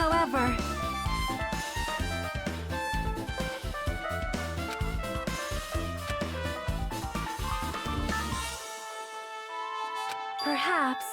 However... Perhaps...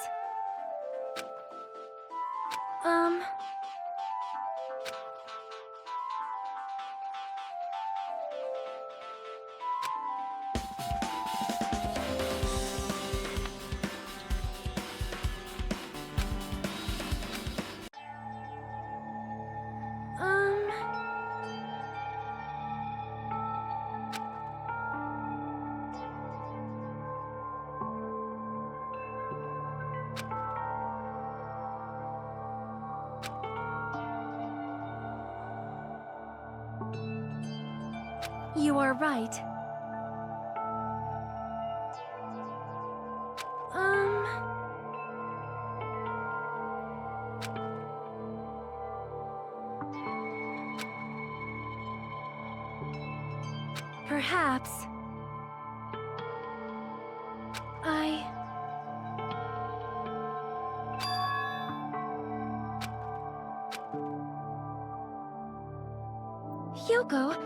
You are right. Perhaps... Hyoko,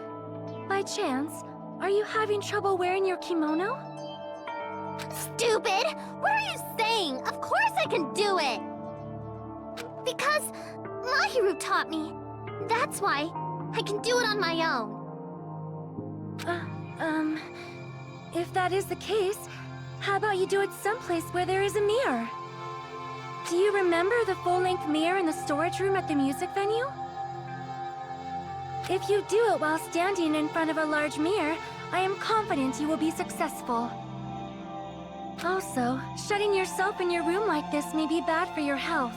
by chance, are you having trouble wearing your kimono? Stupid! What are you saying? Of course I can do it! Because Mahiru taught me. That's why I can do it on my own. If that is the case, how about you do it someplace where there is a mirror? Do you remember the full-length mirror in the storage room at the music venue? If you do it while standing in front of a large mirror, I am confident you will be successful. Also, shutting yourself in your room like this may be bad for your health.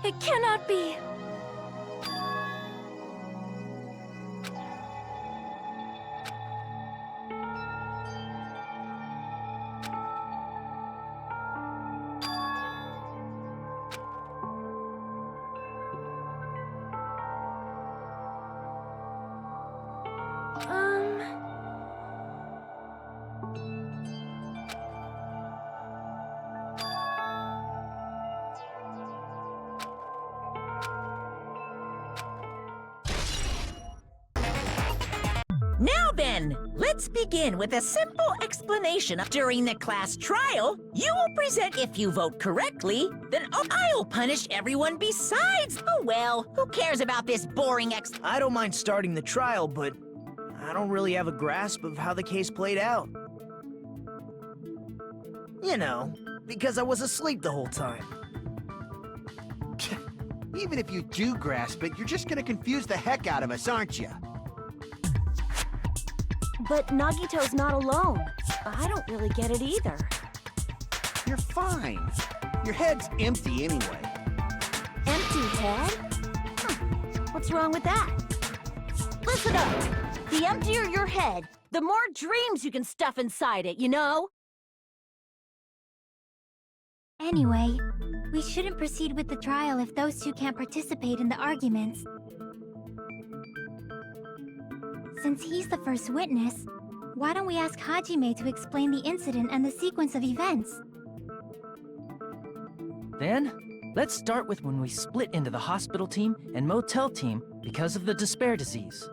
It cannot be! Now then, let's begin with a simple explanation. During the class trial, you will present. If you vote correctly, then I'll punish everyone besides. Oh well, who cares about this boring I don't mind starting the trial, but I don't really have a grasp of how the case played out. You know, because I was asleep the whole time. Even if you do grasp it, you're just gonna confuse the heck out of us, aren't you? But Nagito's not alone. I don't really get it either. You're fine. Your head's empty anyway. Empty head? What's wrong with that? Listen up! The emptier your head, the more dreams you can stuff inside it, you know? Anyway, we shouldn't proceed with the trial if those two can't participate in the arguments. Since he's the first witness, why don't we ask Hajime to explain the incident and the sequence of events? Then, let's start with when we split into the hospital team and motel team because of the despair disease.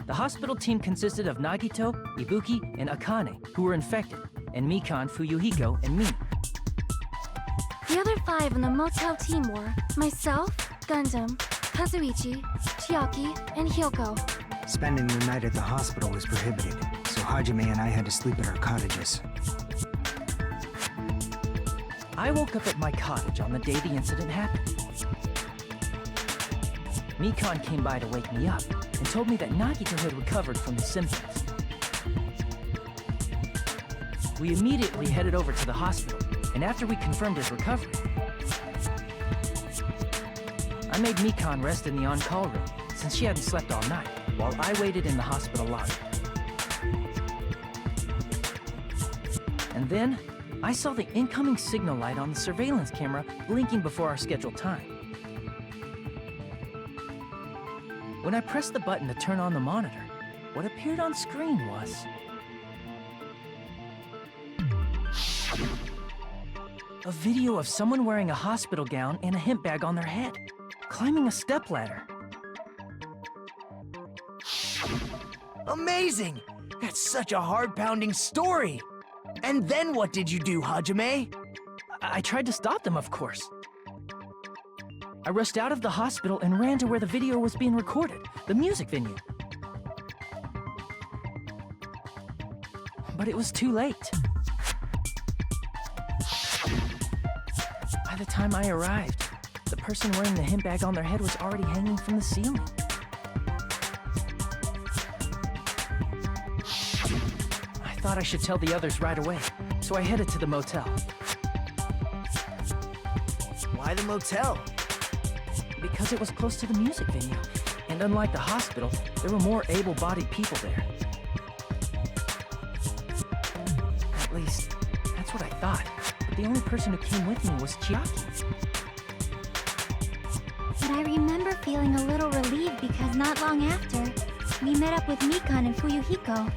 The hospital team consisted of Nagito, Ibuki, and Akane, who were infected, and Mikan, Fuyuhiko, and me. The other 5 on the motel team were myself, Gundam, Kazuichi, Chiaki, and Hyoko. Spending the night at the hospital was prohibited, so Hajime and I had to sleep at our cottages. I woke up at my cottage on the day the incident happened. Mikan came by to wake me up and told me that Nagito had recovered from the symptoms. We immediately headed over to the hospital, and after we confirmed his recovery, I made Mikan rest in the on-call room, since she hadn't slept all night, while I waited in the hospital lobby. And then, I saw the incoming signal light on the surveillance camera blinking before our scheduled time. When I pressed the button to turn on the monitor, what appeared on screen was... A video of someone wearing a hospital gown and a hemp bag on their head, climbing a stepladder. Amazing! That's such a heart-pounding story! And then what did you do, Hajime? I tried to stop them, of course. I rushed out of the hospital and ran to where the video was being recorded, the music venue. But it was too late. By the time I arrived, the person wearing the hemp bag on their head was already hanging from the ceiling. I thought I should tell the others right away, so I headed to the motel. Why the motel? Because it was close to the music venue, and unlike the hospital, there were more able-bodied people there. At least, that's what I thought. But the only person who came with me was Chiaki. But I remember feeling a little relieved because not long after, we met up with Mikan and Fuyuhiko.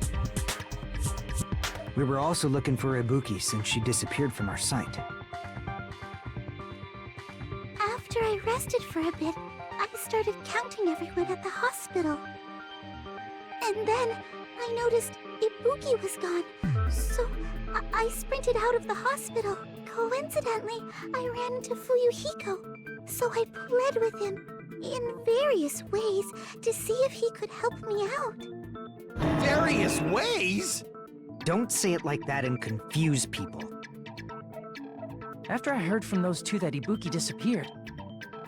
We were also looking for Ibuki since she disappeared from our sight. After I rested for a bit, I started counting everyone at the hospital. And then I noticed Ibuki was gone, so I sprinted out of the hospital. Coincidentally, I ran into Fuyuhiko, so I pled with him in various ways to see if he could help me out. Various ways? Don't say it like that and confuse people. After I heard from those two that Ibuki disappeared,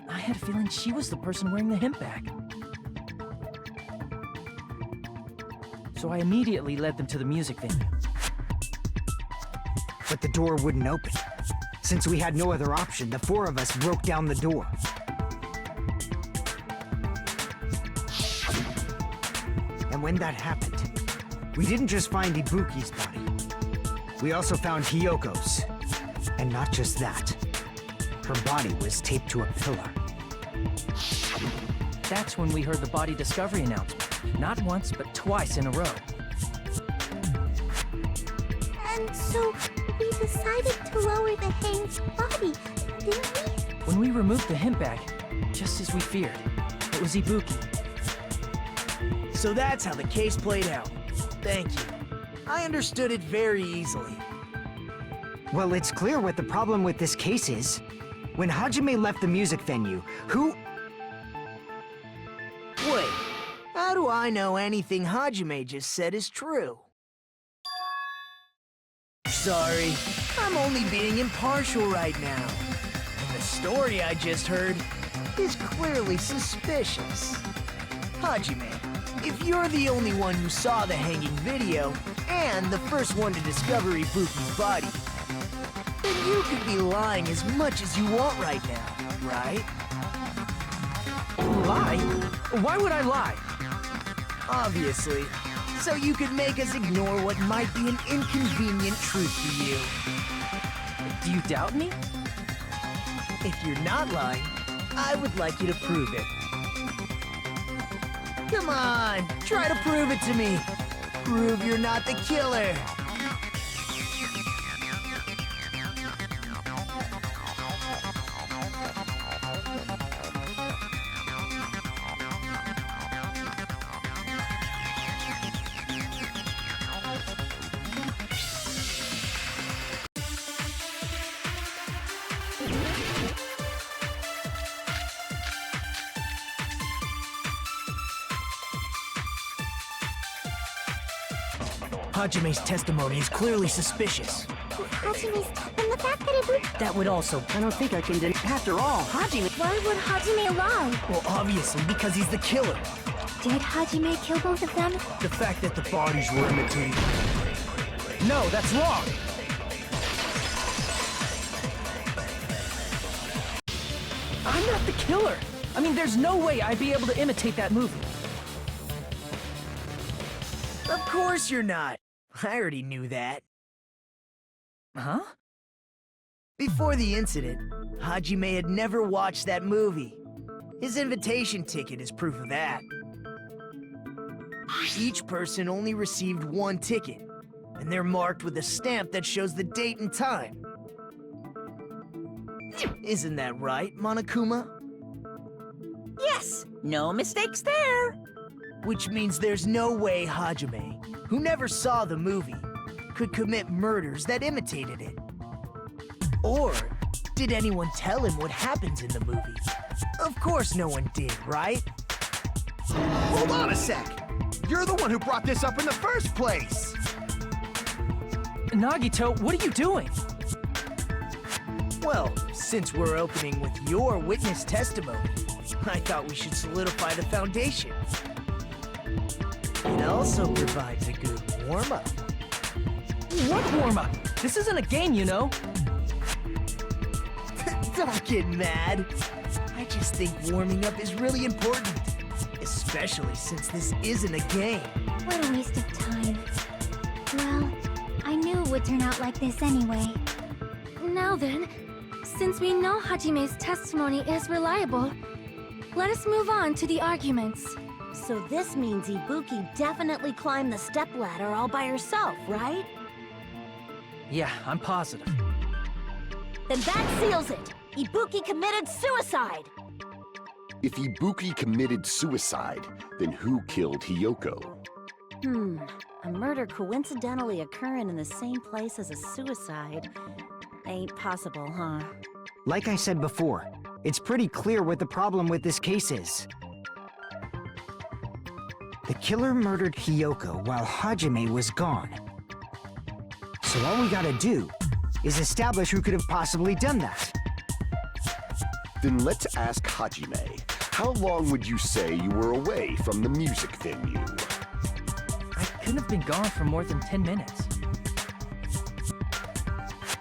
I had a feeling she was the person wearing the hemp bag. So I immediately led them to the music venue. But the door wouldn't open. Since we had no other option, the four of us broke down the door. And when that happened, we didn't just find Ibuki's body. We also found Hyoko's. And not just that. Her body was taped to a pillar. That's when we heard the body discovery announcement. Not once, but twice in a row. And so we decided to lower the hanged body, didn't we? When we removed the hemp bag, just as we feared, it was Ibuki. So that's how the case played out. Thank you. I understood it very easily. Well, it's clear what the problem with this case is. When Hajime left the music venue, who... Wait, how do I know anything Hajime just said is true? Sorry, I'm only being impartial right now. And the story I just heard is clearly suspicious. Hajime, if you're the only one who saw the hanging video, and the first one to discover Ibuki's body, then you could be lying as much as you want right now, right? Lie? Why would I lie? Obviously. So you could make us ignore what might be an inconvenient truth to you. Do you doubt me? If you're not lying, I would like you to prove it. Come on, try to prove it to me. Prove you're not the killer. Hajime's testimony is clearly suspicious. Hajime's... and the fact that Ibuki... That would also... I don't think I can deny... After all, Hajime... Why would Hajime lie? Well, obviously, because he's the killer. Did Hajime kill both of them? The fact that the bodies were imitated. No, that's wrong! I'm not the killer! I mean, there's no way I'd be able to imitate that movie. Of course you're not. I already knew that. Huh? Before the incident, Hajime had never watched that movie. His invitation ticket is proof of that. Each person only received one ticket, and they're marked with a stamp that shows the date and time. Isn't that right, Monokuma? Yes, no mistakes there. Which means there's no way Hajime, who never saw the movie, could commit murders that imitated it. Or did anyone tell him what happens in the movie? Of course no one did, right? Hold on a sec! You're the one who brought this up in the first place! Nagito, what are you doing? Well, since we're opening with your witness testimony, I thought we should solidify the foundation. It also provides a good warm-up. What warm-up? This isn't a game, you know. Don't get mad. I just think warming up is really important. Especially since this isn't a game. What a waste of time. Well, I knew it would turn out like this anyway. Now then, since we know Hajime's testimony is reliable, let us move on to the arguments. So this means Ibuki definitely climbed the stepladder all by herself, right? Yeah, I'm positive. Then that seals it! Ibuki committed suicide! If Ibuki committed suicide, then who killed Hiyoko? A murder coincidentally occurring in the same place as a suicide ain't possible, huh? Like I said before, it's pretty clear what the problem with this case is. The killer murdered Hiyoko while Hajime was gone. So all we gotta do is establish who could have possibly done that. Then let's ask Hajime. How long would you say you were away from the music venue? I couldn't have been gone for more than 10 minutes.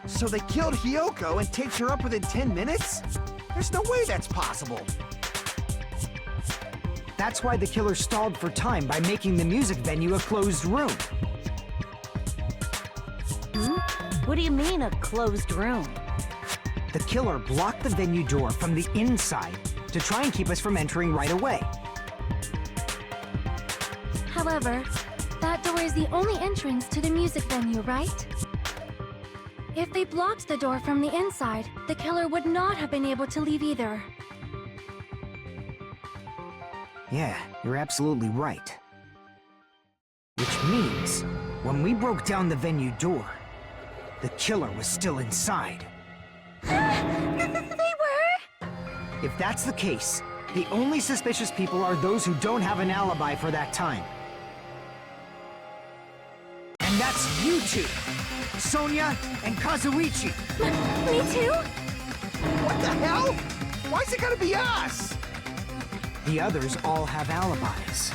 So they killed Hiyoko and taped her up within 10 minutes? There's no way that's possible. That's why the killer stalled for time by making the music venue a closed room. What do you mean, a closed room? The killer blocked the venue door from the inside to try and keep us from entering right away. However, that door is the only entrance to the music venue, right? If they blocked the door from the inside, the killer would not have been able to leave either. Yeah, you're absolutely right. Which means, when we broke down the venue door, the killer was still inside. They were? If that's the case, the only suspicious people are those who don't have an alibi for that time. And that's you two! Sonia and Kazuichi! Me too? What the hell? Why's it gotta be us? The others all have alibis.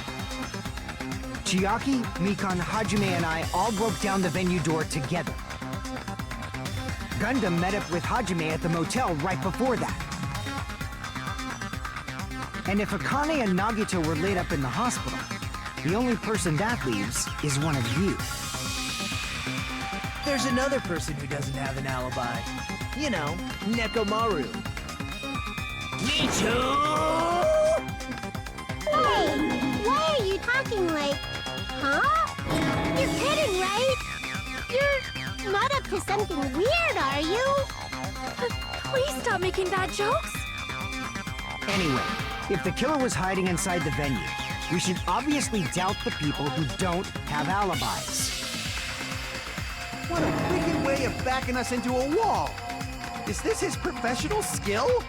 Chiaki, Mikan, Hajime, and I all broke down the venue door together. Gundam met up with Hajime at the motel right before that. And if Akane and Nagito were laid up in the hospital, the only person that leaves is one of you. There's another person who doesn't have an alibi. You know, Nekomaru. Me too! Hey, why are you talking like... Huh? You're kidding, right? You're not up to something weird, are you? Please stop making bad jokes. Anyway, if the killer was hiding inside the venue, we should obviously doubt the people who don't have alibis. What a wicked way of backing us into a wall! Is this his professional skill?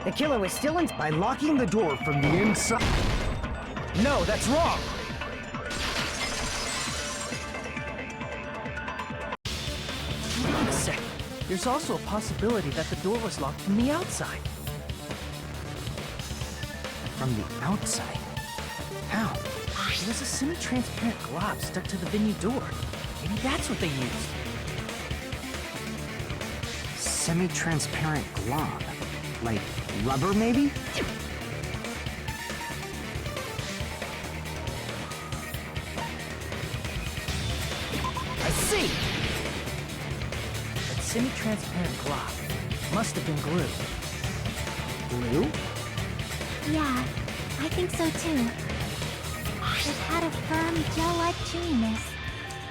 The killer was still in by locking the door from the inside. No, that's wrong! Wait a second. There's also a possibility that the door was locked from the outside. From the outside? How? There was a semi-transparent glob stuck to the venue door. Maybe that's what they used. Semi-transparent glob. Like rubber, maybe? semi-transparent block. Must have been glue. Glue? Yeah, I think so too. It had a firm, gel-like chewiness,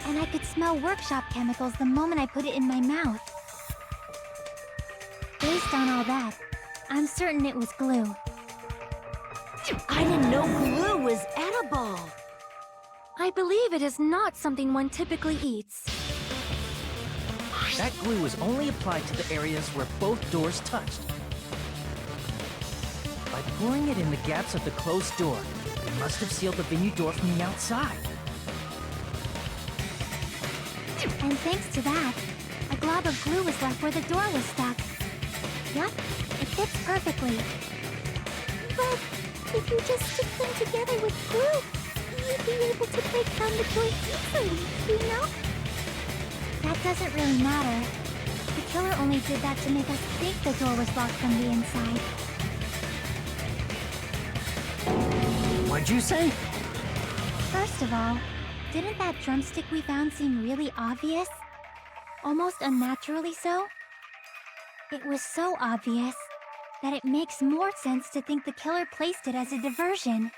and I could smell workshop chemicals the moment I put it in my mouth. Based on all that, I'm certain it was glue. I didn't know glue was edible. I believe it is not something one typically eats. That glue was only applied to the areas where both doors touched. By pouring it in the gaps of the closed door, it must have sealed the venue door from the outside. And thanks to that, a glob of glue was left where the door was stuck. Yep, it fits perfectly. But if you just stick them together with glue, you'd be able to break down the door easily, you know? That doesn't really matter. The killer only did that to make us think the door was locked from the inside. What'd you say? First of all, didn't that drumstick we found seem really obvious? Almost unnaturally so? It was so obvious that it makes more sense to think the killer placed it as a diversion.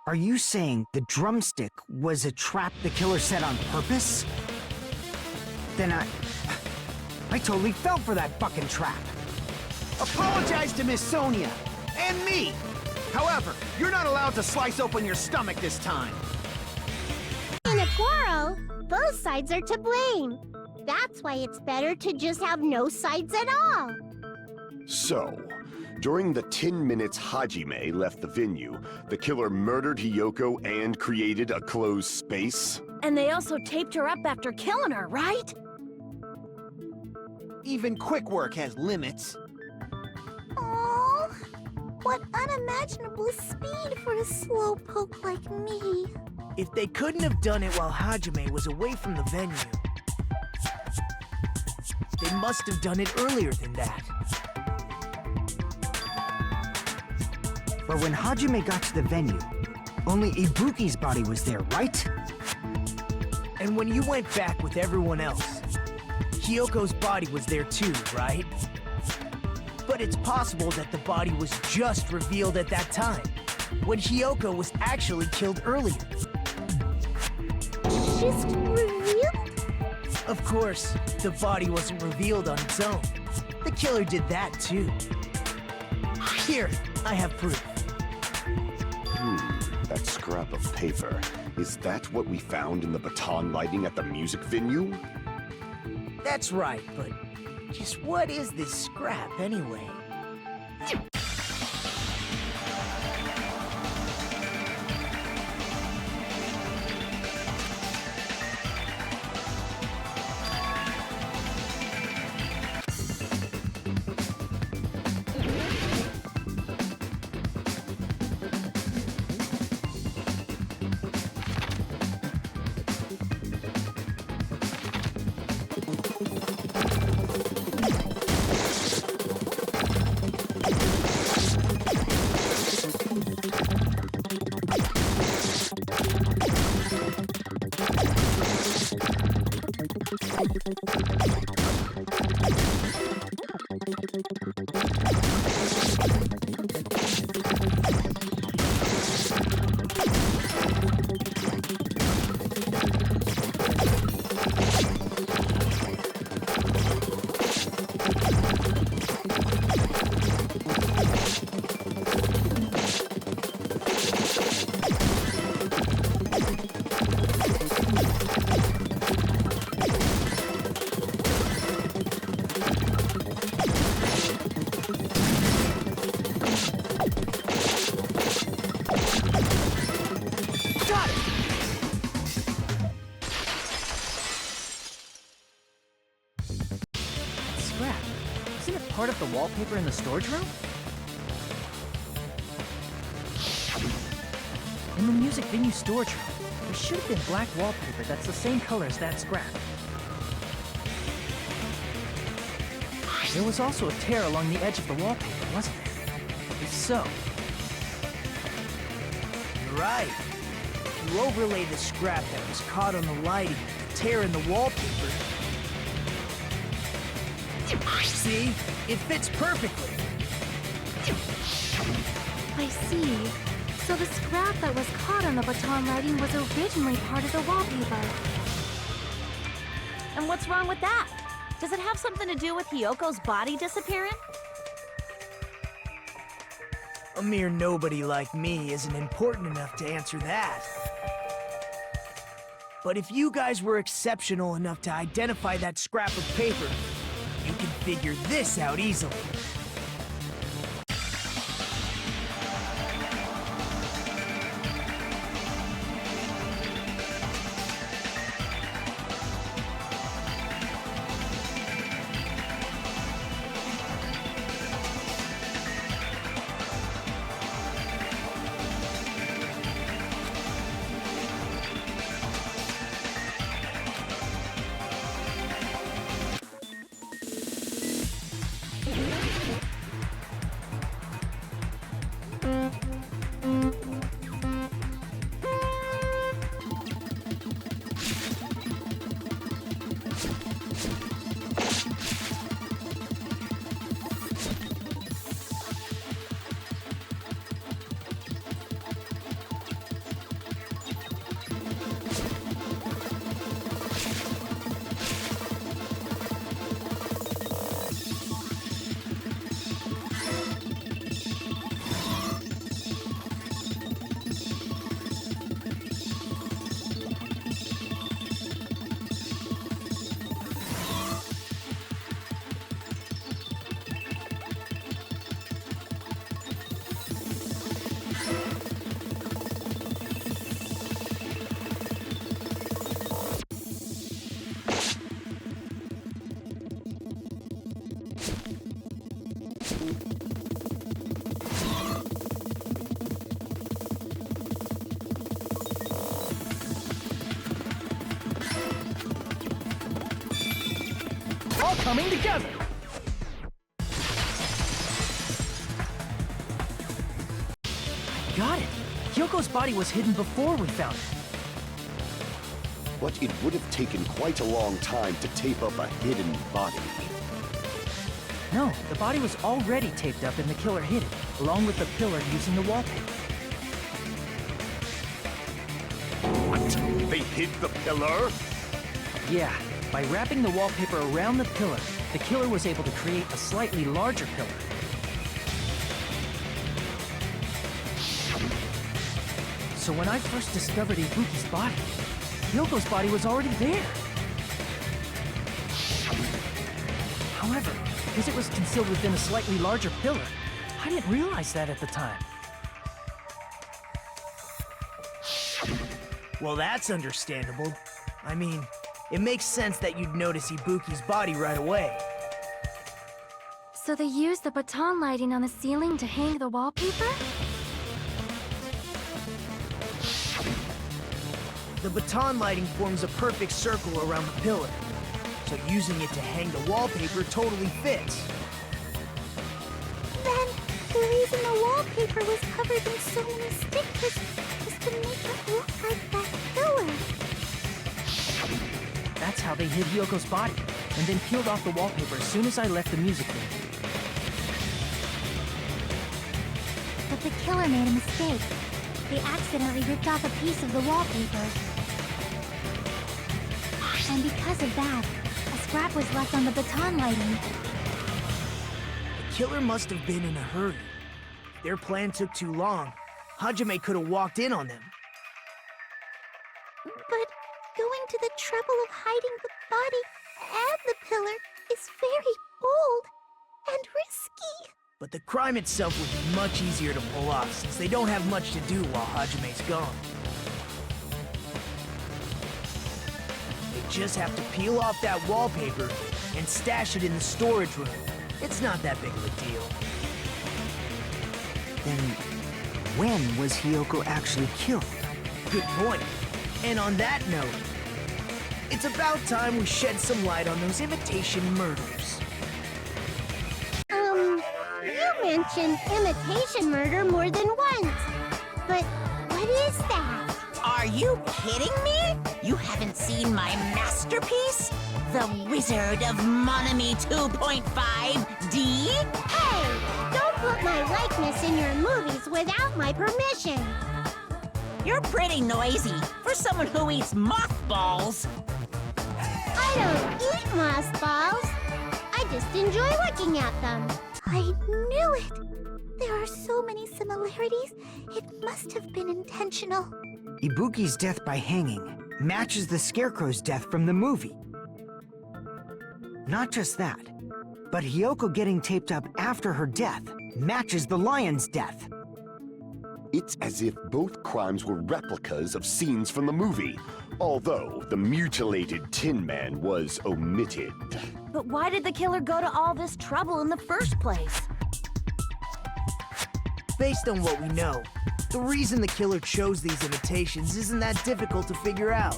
Are you saying the drumstick was a trap the killer set on purpose? Then I totally fell for that fucking trap. Apologize to Miss Sonia and me. However, you're not allowed to slice open your stomach this time. In a quarrel, both sides are to blame. That's why it's better to just have no sides at all. So, during the 10 minutes Hajime left the venue, the killer murdered Hiyoko and created a closed space? And they also taped her up after killing her, right? Even quick work has limits. Oh, what unimaginable speed for a slowpoke like me. If they couldn't have done it while Hajime was away from the venue, they must have done it earlier than that. But when Hajime got to the venue, only Ibuki's body was there, right? And when you went back with everyone else, Hiyoko's body was there too, right? But it's possible that the body was just revealed at that time, when Hiyoko was actually killed earlier. Just revealed? Of course, the body wasn't revealed on its own. The killer did that too. Here, I have proof. That scrap of paper. Is that what we found in the baton lighting at the music venue? That's right, but just what is this scrap anyway? Scrap. Isn't it part of the wallpaper in the storage room? In the music venue storage room, there should have been black wallpaper that's the same color as that scrap. There was also a tear along the edge of the wallpaper, wasn't there? If so... You're right. If you overlay the scrap that was caught on the lighting with the tear in the wallpaper, See? It fits perfectly. I see. So the scrap that was caught on the baton lighting was originally part of the wallpaper. And what's wrong with that? Does it have something to do with Hiyoko's body disappearing? A mere nobody like me isn't important enough to answer that. But if you guys were exceptional enough to identify that scrap of paper, you can figure this out easily. All coming together. Got it. Hyoko's body was hidden before we found it. But it would have taken quite a long time to tape up a hidden body. No, the body was already taped up and the killer hid it, along with the pillar using the wallpaper. What? They hid the pillar? Yeah, by wrapping the wallpaper around the pillar, the killer was able to create a slightly larger pillar. So when I first discovered Ibuki's body, Hyoko's body was already there. However, because it was concealed within a slightly larger pillar, I didn't realize that at the time. Well, that's understandable. I mean, it makes sense that you'd notice Ibuki's body right away. So they used the baton lighting on the ceiling to hang the wallpaper? The baton lighting forms a perfect circle around the pillar, so using it to hang the wallpaper totally fits. Then, the reason the wallpaper was covered in so many stickers was to make it look like that pillar. That's how they hid Hyoko's body, and then peeled off the wallpaper as soon as I left the music room. But the killer made a mistake. They accidentally ripped off a piece of the wallpaper. And because of that, a scrap was left on the baton lighting. The killer must have been in a hurry. If their plan took too long, Hajime could have walked in on them. But going to the trouble of hiding the body and the pillar is very bold and risky. But the crime itself would be much easier to pull off since they don't have much to do while Hajime's gone. They just have to peel off that wallpaper and stash it in the storage room. It's not that big of a deal. Then, when was Hiyoko actually killed? Good point. And on that note, it's about time we shed some light on those imitation murders. You mentioned imitation murder more than once. But what is that? Are you kidding me? You haven't seen my masterpiece? the Wizard of Monami 2.5D? Hey! Don't put my likeness in your movies without my permission! You're pretty noisy for someone who eats mothballs. I don't eat mothballs. I just enjoy looking at them. I knew it! There are so many similarities. It must have been intentional. Ibuki's death by hanging matches the Scarecrow's death from the movie. Not just that, but Hiyoko getting taped up after her death matches the lion's death. It's as if both crimes were replicas of scenes from the movie, although the mutilated Tin Man was omitted. But why did the killer go to all this trouble in the first place? Based on what we know, the reason the killer chose these imitations isn't that difficult to figure out.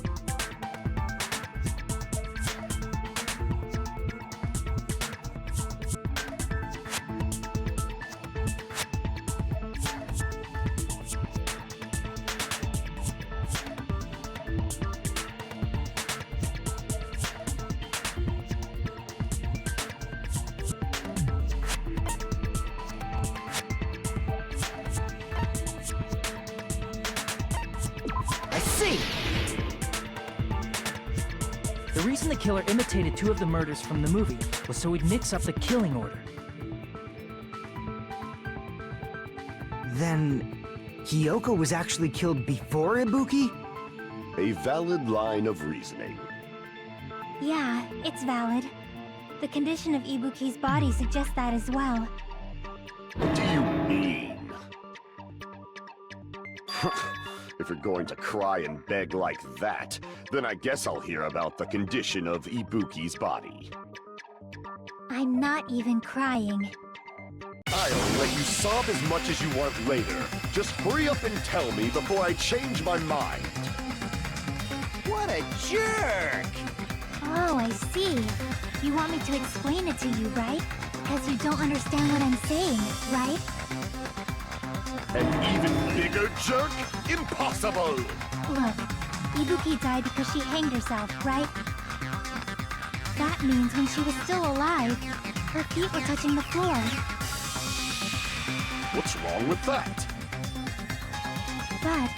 I see! The reason the killer imitated 2 of the murders from the movie was so he'd mix up the killing order. Then, Hiyoko was actually killed before Ibuki? A valid line of reasoning. Yeah, it's valid. The condition of Ibuki's body suggests that as well. What do you mean? If you're going to cry and beg like that, then I guess I'll hear about the condition of Ibuki's body. I'm not even crying. I'll let you sob as much as you want later. Just hurry up and tell me before I change my mind. What a jerk! Oh, I see. You want me to explain it to you, right? Because you don't understand what I'm saying, right? An even bigger jerk? Impossible! Look, Ibuki died because she hanged herself, right? That means when she was still alive, her feet were touching the floor. What's wrong with that? But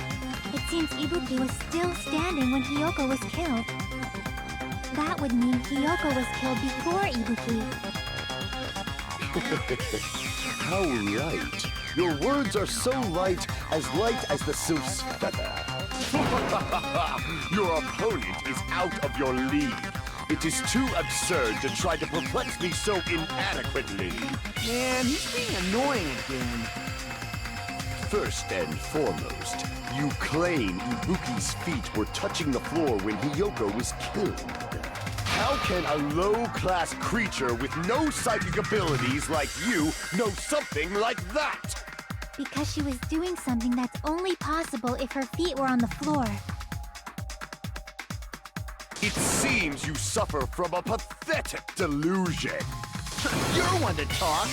it seems Ibuki was still standing when Hiyoko was killed. That would mean Hiyoko was killed before Ibuki. How right. Your words are so light as the sylph's feather. Your opponent is out of your league. It is too absurd to try to perplex me so inadequately. Man, he's being annoying again. First and foremost, you claim Ibuki's feet were touching the floor when Hiyoko was killed. How can a low-class creature with no psychic abilities like you know something like that? Because she was doing something that's only possible if her feet were on the floor. It seems you suffer from a pathetic delusion. You're one to talk.